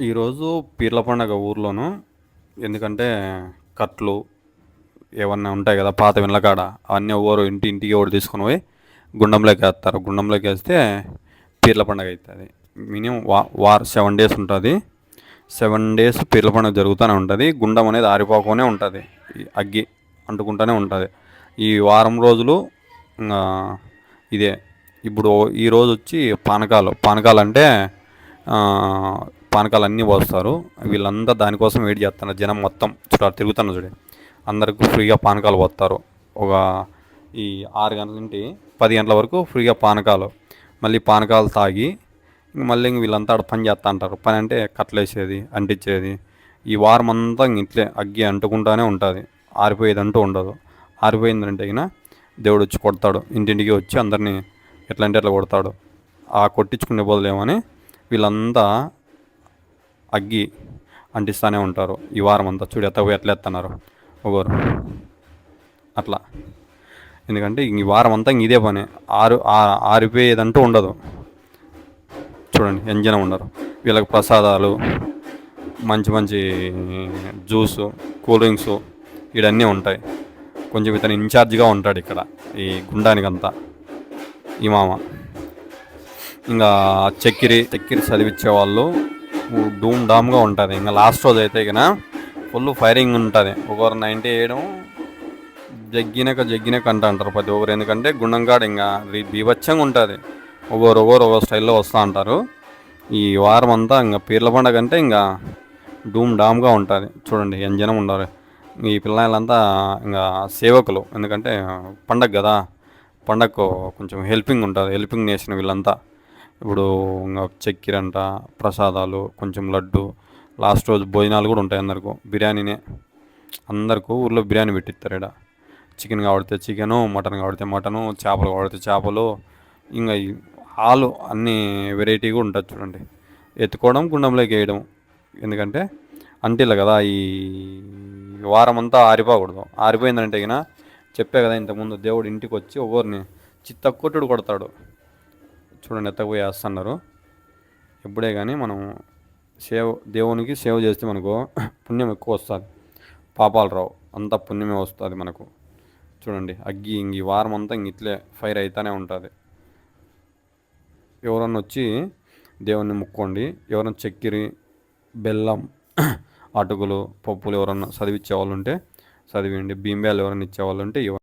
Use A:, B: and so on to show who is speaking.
A: ఈరోజు పీర్ల పండగ ఊర్లోను. ఎందుకంటే కట్లు ఏమన్నా ఉంటాయి కదా పాత ఇళ్ళ కాడ, అవన్నీ ఎవరు ఇంటికి ఒకటి తీసుకొని పోయి గుండంలోకి వేస్తారు. గుండంలోకి వేస్తే పీర్ల పండగ అవుతుంది. మినిమం 7 days ఉంటుంది. 7 days పీర్ల పండుగ జరుగుతూనే ఉంటుంది. గుండం అనేది ఆరిపోకనే ఉంటుంది, ఈ అగ్గి అంటుకుంటూనే ఉంటుంది ఈ వారం రోజులు. ఇంకా ఇదే. ఇప్పుడు ఈరోజు వచ్చి పానకాలు అంటే ఆ, పానకాలు అన్నీ పోస్తారు. వీళ్ళంతా దానికోసం వెయిట్ చేస్తున్నారు. జనం మొత్తం తిరుగుతున్నారు చూడే, అందరికీ ఫ్రీగా పానకాలు పోస్తారు. ఒక ఈ 6 గంటల నుండి 10 గంటల వరకు ఫ్రీగా పానకాలు. మళ్ళీ పానకాలు తాగి మళ్ళీ వీళ్ళంతా ఆడ పని చేస్తూ ఉంటారు. పని అంటే కట్లేసేది, అంటించేది. ఈ వారం అంతా ఇట్లే అగ్గి అంటుకుంటానే ఉంటుంది, ఆరిపోయేదంటూ ఉండదు. ఆరిపోయిందంటే అయినా దేవుడు వచ్చి కొడతాడు. ఇంటింటికి వచ్చి అందరినీ ఎట్లా అంటే ఎట్లా కొడతాడు. ఆ కొట్టించుకునే బదులేమని వీళ్ళంతా అగ్గి అంటిస్తూనే ఉంటారు ఈ వారం అంతా. చూడు ఎట్లా ఎత్తన్నారు ఒకరు అట్లా. ఎందుకంటే ఈ వారం అంతా ఇదే పని, ఆరిపోయేదంటూ ఉండదు. చూడండి ఎంజనం ఉండరు. వీళ్ళకి ప్రసాదాలు, మంచి మంచి జ్యూసు, కూల్ డ్రింక్స్ ఇవన్నీ ఉంటాయి. కొంచెం ఇతను ఇన్ఛార్జిగా ఉంటాడు ఇక్కడ ఈ గుండానికంతా, ఈ మామ. ఇంకా చక్కెరి చదివించే వాళ్ళు డూమ్ డామ్గా ఉంటుంది. ఇంకా లాస్ట్ రోజు అయితే ఇక ఫుల్ ఫైరింగ్ ఉంటుంది. ఒకరు 90 వేయడం జగ్గినక అంటారు ప్రతి ఒక్కరు. ఎందుకంటే గుండంకాడ ఇంకా బీభత్సంగా ఉంటుంది. ఒకరు స్టైల్లో వస్తూ ఉంటారు. ఈ వారం అంతా ఇంకా పీర్ల పండగ అంటే ఇంకా డూమ్ డామ్గా ఉంటుంది. చూడండి ఎంత జనం ఉన్నారు. ఈ పిల్లలంతా ఇంకా సేవకులు. ఎందుకంటే పండగ కదా, పండగకు కొంచెం హెల్పింగ్ నేసిన వీళ్ళంతా. ఇప్పుడు ఇంకా చక్కెర అంట, ప్రసాదాలు, కొంచెం లడ్డు. లాస్ట్ రోజు భోజనాలు కూడా ఉంటాయి అందరికీ. బిర్యానీనే అందరికీ ఊర్లో బిర్యానీ పెట్టిస్తారు. ఇక్కడ చికెన్ కావడితే చికెను, మటన్ కావడితే మటను, చేపలు కావడితే చేపలు. ఇంకా ఆలు అన్ని వెరైటీగా ఉంటుంది. చూడండి ఎత్తుకోవడం, గుండంలోకి వేయడం. ఎందుకంటే అంటిల్ల కదా, ఈ వారం అంతా ఆరిపోకూడదు. ఆరిపోయిందంటే ఇక చెప్పే కదా ఇంతకుముందు, దేవుడు ఇంటికి వచ్చి ఒకరిని చిత్తకొట్టుడు కొడతాడు. చూడండి ఎత్తకపోయి వేస్తున్నారు. ఎప్పుడే కానీ మనం దేవునికి సేవ చేస్తే మనకు పుణ్యం ఎక్కువ వస్తుంది, పాపాలు రావు. అంతా పుణ్యమే వస్తుంది మనకు. చూడండి అగ్గి ఈ వారం అంతా ఇట్లే ఫైర్ అవుతూనే ఉంటుంది. ఎవరన్నా వచ్చి దేవుణ్ణి ముక్కోండి. ఎవరన్నా చక్కెర, బెల్లం, అటుకులు, పప్పులు ఎవరన్నా చదివించే వాళ్ళు ఉంటే చదివిండి. బియ్యం ఎవరైనా ఇచ్చేవాళ్ళు ఉంటే